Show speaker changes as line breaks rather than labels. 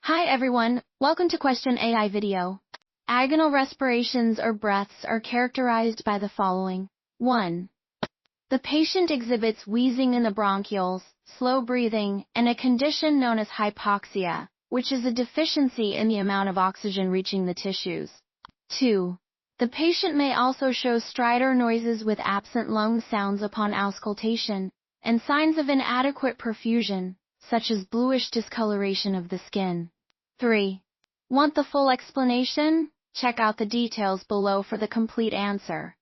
Hi everyone, welcome to Question AI video. Agonal respirations or breaths are characterized by the following. 1. The patient exhibits wheezing in the bronchioles, slow breathing, and a condition known as hypoxia, which is a deficiency in the amount of oxygen reaching the tissues. 2. The patient may also show stridor noises with absent lung sounds upon auscultation, and signs of inadequate perfusion, such as bluish discoloration of the skin. 3. Want the full explanation? Check out the details below for the complete answer.